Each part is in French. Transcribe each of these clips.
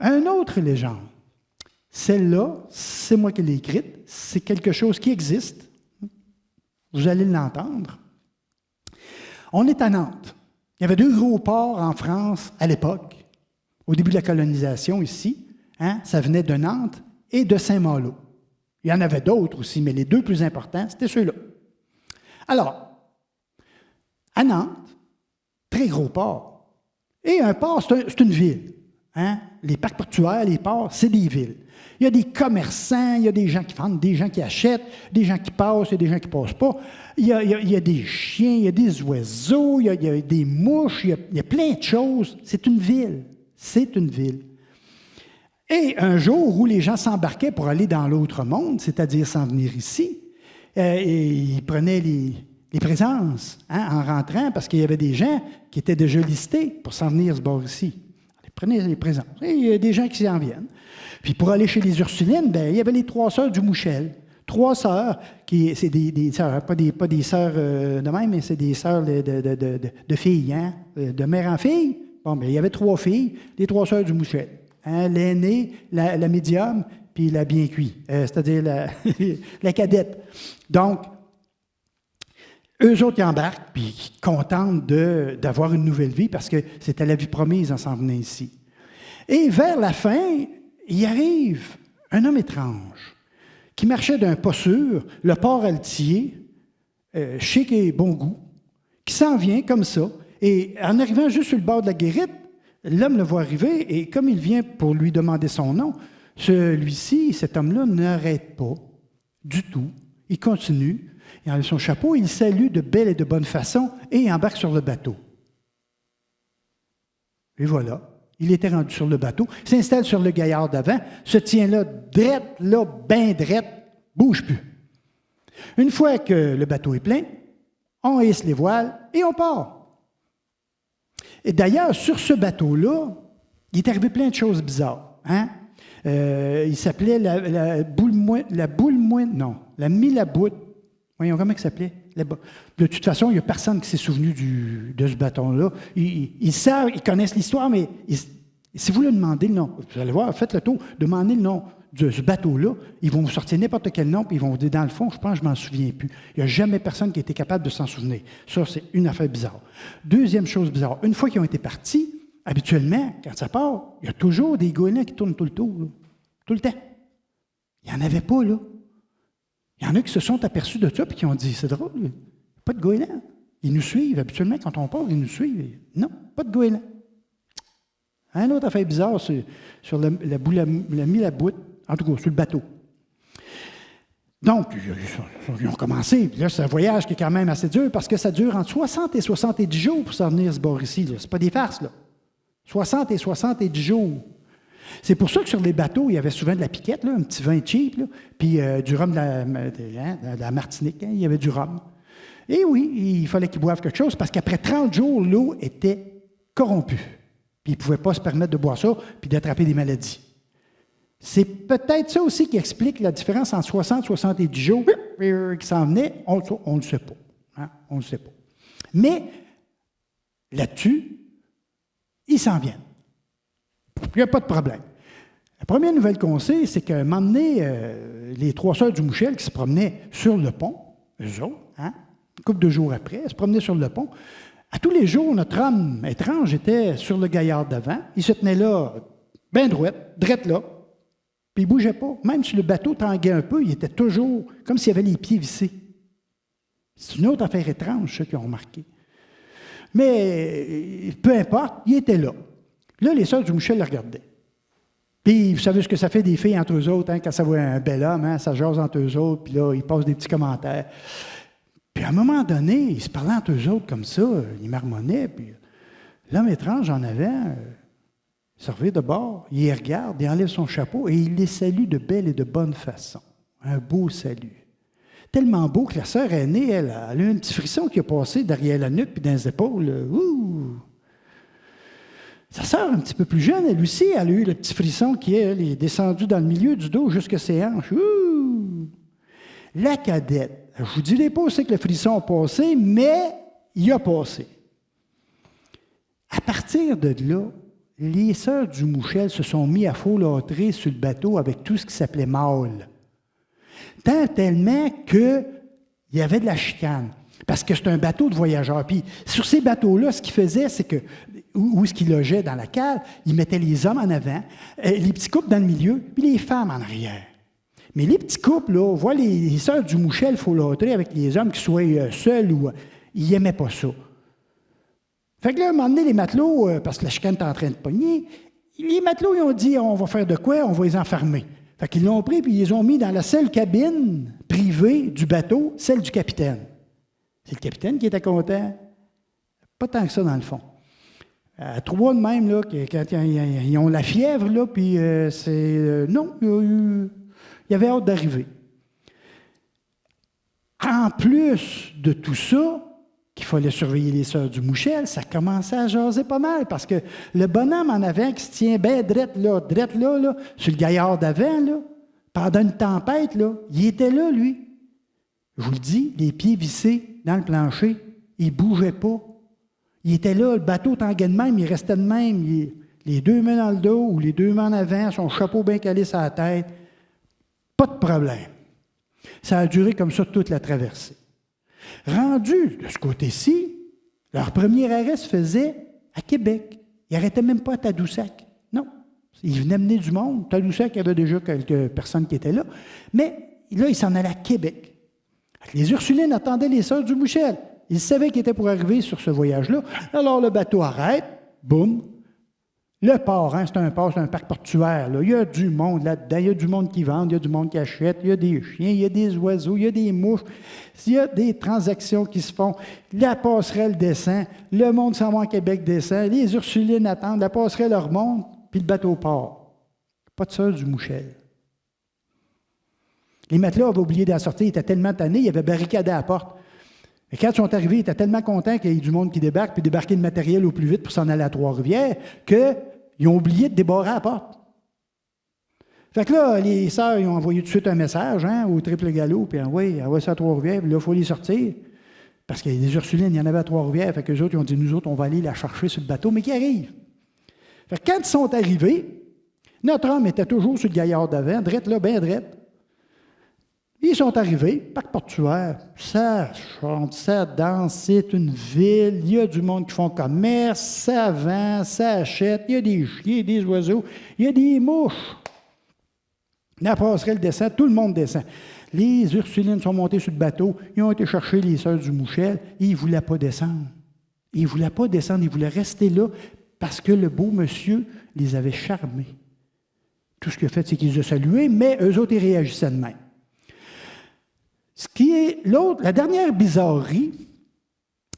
Une autre légende. Celle-là, c'est moi qui l'ai écrite. C'est quelque chose qui existe. Vous allez l'entendre. On est à Nantes. Il y avait 2 gros ports en France à l'époque, au début de la colonisation ici. Ça venait de Nantes et de Saint-Malo. Il y en avait d'autres aussi, mais les 2 plus importants, c'était ceux-là. Alors, à Nantes, très gros port. Et un port, c'est une ville. Les parcs portuaires, les ports, c'est des villes. Il y a des commerçants, il y a des gens qui vendent, des gens qui achètent, des gens qui passent, il y a des gens qui ne passent pas. Il y a des chiens, il y a des oiseaux, il y a des mouches, il y a plein de choses. C'est une ville. C'est une ville. Et un jour où les gens s'embarquaient pour aller dans l'autre monde, c'est-à-dire s'en venir ici, et ils prenaient les présences en rentrant parce qu'il y avait des gens qui étaient déjà listés pour s'en venir se bord ici. Ils prenaient les présences. Et il y a des gens qui s'en viennent. Puis pour aller chez les Ursulines, il y avait les 3 sœurs du Mouchel. 3 sœurs, c'est des sœurs, pas des sœurs de même, mais c'est des sœurs de filles, de mère en fille. Bon, il y avait 3 filles, les 3 sœurs du Mouchel. L'aînée, la médium, puis la bien cuite, c'est-à-dire la cadette. Donc, eux autres, ils embarquent, puis contents d'avoir une nouvelle vie, parce que c'était la vie promise en s'en venant ici. Et vers la fin, il arrive un homme étrange qui marchait d'un pas sûr, le port altier, chic et bon goût, qui s'en vient comme ça. Et en arrivant juste sur le bord de la guérite, l'homme le voit arriver et comme il vient pour lui demander son nom, celui-ci, cet homme-là, n'arrête pas du tout. Il continue, il enlève son chapeau, il salue de belle et de bonne façon et il embarque sur le bateau. Et voilà. Il était rendu sur le bateau, s'installe sur le gaillard d'avant, se tient là, drette, là, bien drette, bouge plus. Une fois que le bateau est plein, on hisse les voiles et on part. Et d'ailleurs, sur ce bateau-là, il est arrivé plein de choses bizarres. Il s'appelait la Milaboute. Voyons, comment il s'appelait? De toute façon, il n'y a personne qui s'est souvenu de ce bâton-là. Ils savent, ils connaissent l'histoire, mais si vous leur demandez le nom, vous allez voir, faites le tour, demandez le nom de ce bateau-là, ils vont vous sortir n'importe quel nom, puis ils vont vous dire, dans le fond, je pense que je ne m'en souviens plus. Il n'y a jamais personne qui a été capable de s'en souvenir. Ça, c'est une affaire bizarre. Deuxième chose bizarre, une fois qu'ils ont été partis, habituellement, quand ça part, il y a toujours des goélands qui tournent tout le tour, là, tout le temps. Il n'y en avait pas, là. Il y en a qui se sont aperçus de ça et qui ont dit, c'est drôle, pas de goélands. Ils nous suivent. Habituellement, quand on part, ils nous suivent. Non, pas de goélands. Un autre affaire bizarre sur la Milaboute, en tout cas, sur le bateau. Donc, ils ont commencé. Puis là, c'est un voyage qui est quand même assez dur parce que ça dure entre 60 et 70 jours pour s'en venir se bord ici. Ce n'est pas des farces, là. 60 et 70 jours. C'est pour ça que sur les bateaux, il y avait souvent de la piquette, là, un petit vin cheap, là, puis du rhum de la Martinique. Il y avait du rhum. Et oui, il fallait qu'ils boivent quelque chose parce qu'après 30 jours, l'eau était corrompue. Puis ils ne pouvaient pas se permettre de boire ça puis d'attraper des maladies. C'est peut-être ça aussi qui explique la différence entre 60 et 70 jours qui s'en venaient. On ne le sait pas. On ne le sait pas. Mais là-dessus, ils s'en viennent. Il n'y a pas de problème. La première nouvelle qu'on sait, c'est qu'à un moment donné, les 3 sœurs du Mouchel qui se promenaient sur le pont, eux autres, une couple de jours après, se promenaient sur le pont. À tous les jours, notre homme étrange était sur le gaillard d'avant. Il se tenait là, bien drette là, puis il ne bougeait pas. Même si le bateau tanguait un peu, il était toujours comme s'il avait les pieds vissés. C'est une autre affaire étrange, ceux qui ont remarqué. Mais peu importe, il était là. Là, les sœurs du Mouchel le regardaient. Puis, vous savez ce que ça fait des filles entre eux autres, quand ça voit un bel homme, ça jase entre eux autres, puis là, ils passent des petits commentaires. Puis, à un moment donné, ils se parlaient entre eux autres comme ça, ils marmonnaient, puis l'homme étrange en avant, il se revient de bord, il les regarde, il enlève son chapeau et il les salue de belle et de bonne façon. Un beau salut. Tellement beau que la sœur aînée, elle a eu un petit frisson qui a passé derrière la nuque puis dans les épaules. Ouh! Sa sœur, un petit peu plus jeune, elle aussi, elle a eu le petit frisson qui est descendu dans le milieu du dos jusqu'à ses hanches. Ouh! La cadette, je vous dirai pas aussi que le frisson a passé, mais il a passé. À partir de là, les sœurs du Mouchel se sont mis à folâtrer sur le bateau avec tout ce qui s'appelait mâle. Tant tellement qu'il y avait de la chicane. Parce que c'est un bateau de voyageurs. Puis sur ces bateaux-là, ce qu'ils faisaient, c'est que, où ce qu'ils logeaient dans la cale, ils mettaient les hommes en avant, les petits couples dans le milieu, puis les femmes en arrière. Mais les petits couples, là, on voit les sœurs du Mouchel folâtrer avec les hommes qui soient seuls ou... ils n'aimaient pas ça. Fait que là, à un moment donné, les matelots, parce que la chicane est en train de pogner, les matelots, ils ont dit, on va faire de quoi? On va les enfermer. Fait qu'ils l'ont pris, puis ils les ont mis dans la seule cabine privée du bateau, celle du capitaine. C'est le capitaine qui était content. Pas tant que ça, dans le fond. À trois de même, là, quand ils ont la fièvre, là, puis non, il avait hâte d'arriver. En plus de tout ça, qu'il fallait surveiller les sœurs du Mouchel, ça commençait à jaser pas mal, parce que le bonhomme en avant qui se tient bien drette là, sur le gaillard d'avant, là, pendant une tempête, là, il était là, lui. Je vous le dis, les pieds vissés dans le plancher, il ne bougeait pas. Il était là, le bateau tanguait de même, il restait de même, les deux mains dans le dos ou les deux mains en avant, son chapeau bien calé sur la tête. Pas de problème. Ça a duré comme ça toute la traversée. Rendu de ce côté-ci, leur premier arrêt se faisait à Québec. Ils n'arrêtaient même pas à Tadoussac. Non. Ils venaient mener du monde. Tadoussac, il y avait déjà quelques personnes qui étaient là. Mais là, ils s'en allaient à Québec. Les Ursulines attendaient les sœurs du Mouchel. Ils savaient qu'ils étaient pour arriver sur ce voyage-là. Alors, le bateau arrête. Boum. Le port, hein, c'est un port, c'est un parc portuaire. Là. Il y a du monde là-dedans. Il y a du monde qui vend, il y a du monde qui achète, il y a des chiens, il y a des oiseaux, il y a des mouches. Il y a des transactions qui se font. La passerelle descend. Le monde s'en va à Québec descend. Les Ursulines attendent. La passerelle remonte, puis le bateau part. Pas de sœurs du Mouchel. Les matelots avaient oublié d'en sortir. Ils étaient tellement tannés, ils avaient barricadé à la porte. Et quand ils sont arrivés, ils étaient tellement contents qu'il y ait du monde qui débarque, puis débarquer le matériel au plus vite pour s'en aller à Trois-Rivières, qu'ils ont oublié de débarrer à la porte. Fait que là, les sœurs, ils ont envoyé tout de suite un message au triple galop, puis envoyé ça à Trois-Rivières, puis là, il faut les sortir. Parce qu'il y a des Ursulines, il y en avait à Trois-Rivières, fait qu'eux autres, ils ont dit, nous autres, on va aller la chercher sur le bateau, mais qui arrive. Fait que quand ils sont arrivés, notre homme était toujours sur le gaillard d'avant, drette là, bien drette. Ils sont arrivés, parc portuaire, ça chante, ça danse, c'est une ville, il y a du monde qui font commerce, ça vend, ça achète, il y a des chiens, des oiseaux, il y a des mouches. La passerelle descend, tout le monde descend. Les Ursulines sont montées sur le bateau, ils ont été chercher les sœurs du Mouchel, et ils ne voulaient pas descendre. Ils ne voulaient pas descendre, ils voulaient rester là parce que le beau monsieur les avait charmés. Tout ce qu'il a fait, c'est qu'il les a salués, mais eux autres, ils réagissaient de même. Ce qui est l'autre, la dernière bizarrerie,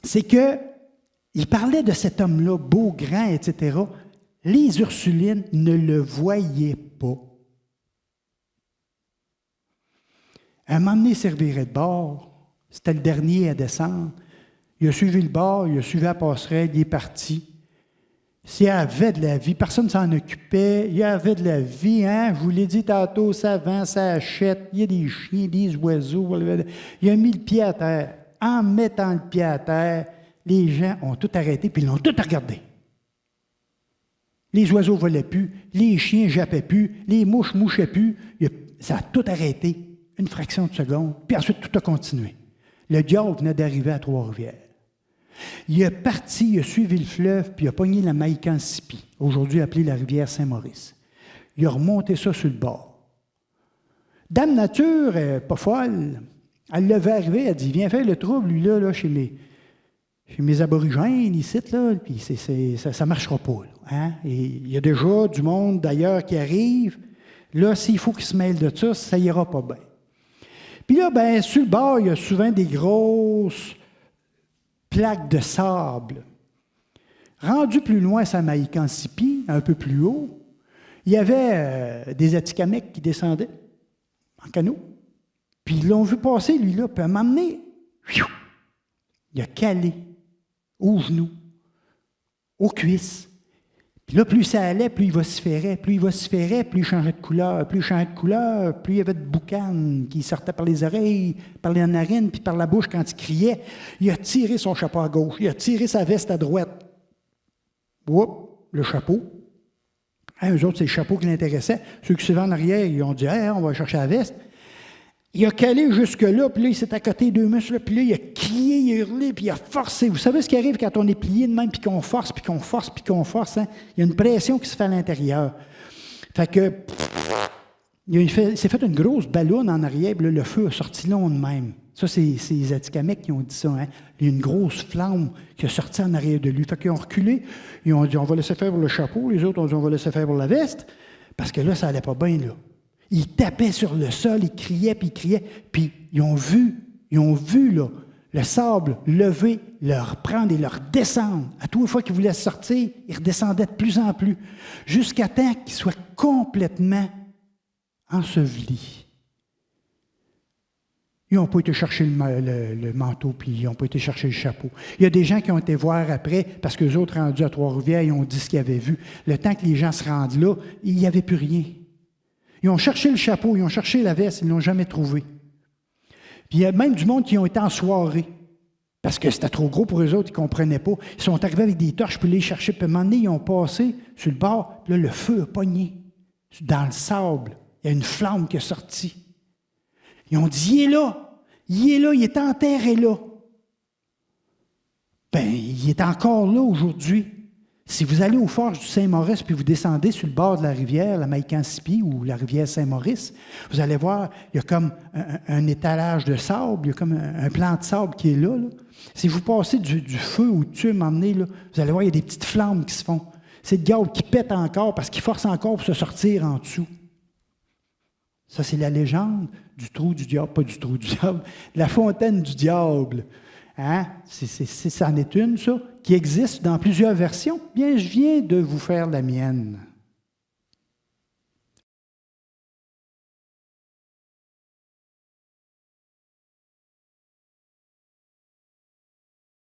c'est qu'il parlait de cet homme-là, beau, grand, etc. Les Ursulines ne le voyaient pas. Un moment donné, il servirait de bord. C'était le dernier à descendre. Il a suivi le bord, il a suivi la passerelle, il est parti. Il y avait de la vie, personne ne s'en occupait, il y avait de la vie, hein? Je vous l'ai dit tantôt, ça vend, ça achète, il y a des chiens, des oiseaux. Il a mis le pied à terre. En mettant le pied à terre, les gens ont tout arrêté, puis ils l'ont tout regardé. Les oiseaux ne volaient plus, les chiens ne jappaient plus, les mouches ne mouchaient plus. Ça a tout arrêté, une fraction de seconde, puis ensuite tout a continué. Le diable venait d'arriver à Trois-Rivières. Il est parti, il a suivi le fleuve, puis il a pogné la Maïkansippi, aujourd'hui appelée la rivière Saint-Maurice. Il a remonté ça sur le bord. Dame Nature, pas folle, elle l'avait arrivé, elle dit, viens faire le trouble, lui, là chez mes aborigènes, ici, là, puis ça ne marchera pas. Là, hein? Et il y a déjà du monde d'ailleurs qui arrive. Là, s'il faut qu'il se mêle de ça, ça ira pas bien. Puis là, bien, sur le bord, il y a souvent des grosses plaques de sable. Rendu plus loin, à Maïkansippi, un peu plus haut, il y avait des Atikamekw qui descendaient en canot. Puis ils l'ont vu passer, lui, là. Puis à un moment donné, il a calé aux genoux, aux cuisses. Puis là, plus ça allait, plus il vociférait, plus il changeait de couleur, plus il y avait de boucan qui sortait par les oreilles, par les narines, puis par la bouche quand il criait. Il a tiré son chapeau à gauche, il a tiré sa veste à droite. Oups, le chapeau, Hein, eux autres, c'est le chapeau qui l'intéressait. Ceux qui suivaient en arrière, ils ont dit hey, on va chercher la veste. Il a calé jusque-là, puis là, il s'est accoté 2 muscles, puis là, il a crié, il a hurlé, puis il a forcé. Vous savez ce qui arrive quand on est plié de même, puis qu'on force, puis qu'on force, puis qu'on force? Hein? Il y a une pression qui se fait à l'intérieur. Fait que, il s'est fait une grosse ballonne en arrière, puis là, le feu a sorti long de même. Ça, c'est les Atikamekw qui ont dit ça. Hein? Il y a une grosse flamme qui a sorti en arrière de lui. Fait qu'ils ont reculé, ils ont dit on va laisser faire pour le chapeau, les autres ont dit on va laisser faire pour la veste, parce que là, ça n'allait pas bien, là. Ils tapaient sur le sol, ils criaient, puis ils ont vu là, le sable lever, leur prendre et leur descendre. À toutes les fois qu'ils voulaient sortir, ils redescendaient de plus en plus, jusqu'à temps qu'ils soient complètement ensevelis. Ils n'ont pas été chercher le manteau, puis ils n'ont pas été chercher le chapeau. Il y a des gens qui ont été voir après, parce qu'eux autres, rendus à Trois-Rivières, ils ont dit ce qu'ils avaient vu. Le temps que les gens se rendent là, il n'y avait plus rien. Ils ont cherché le chapeau, ils ont cherché la veste, ils ne l'ont jamais trouvé. Puis il y a même du monde qui ont été en soirée, parce que c'était trop gros pour eux autres, ils ne comprenaient pas. Ils sont arrivés avec des torches, puis les chercher, puis à un moment donné, ils ont passé sur le bord, puis là, le feu a pogné dans le sable. Il y a une flamme qui est sortie. Ils ont dit, il est enterré là. Bien, il est encore là aujourd'hui. Si vous allez aux forges du Saint-Maurice puis vous descendez sur le bord de la rivière, la Maïkancipi ou la rivière Saint-Maurice, vous allez voir, il y a comme un étalage de sable, il y a comme un plan de sable qui est là. Si vous passez du feu au-dessus, m'emmenez, là, vous allez voir, il y a des petites flammes qui se font. C'est le diable qui pète encore parce qu'il force encore pour se sortir en dessous. Ça, c'est la légende du trou du diable, pas du trou du diable, de la fontaine du diable. Hein? Ça en est une, ça, qui existe dans plusieurs versions. Bien, je viens de vous faire la mienne.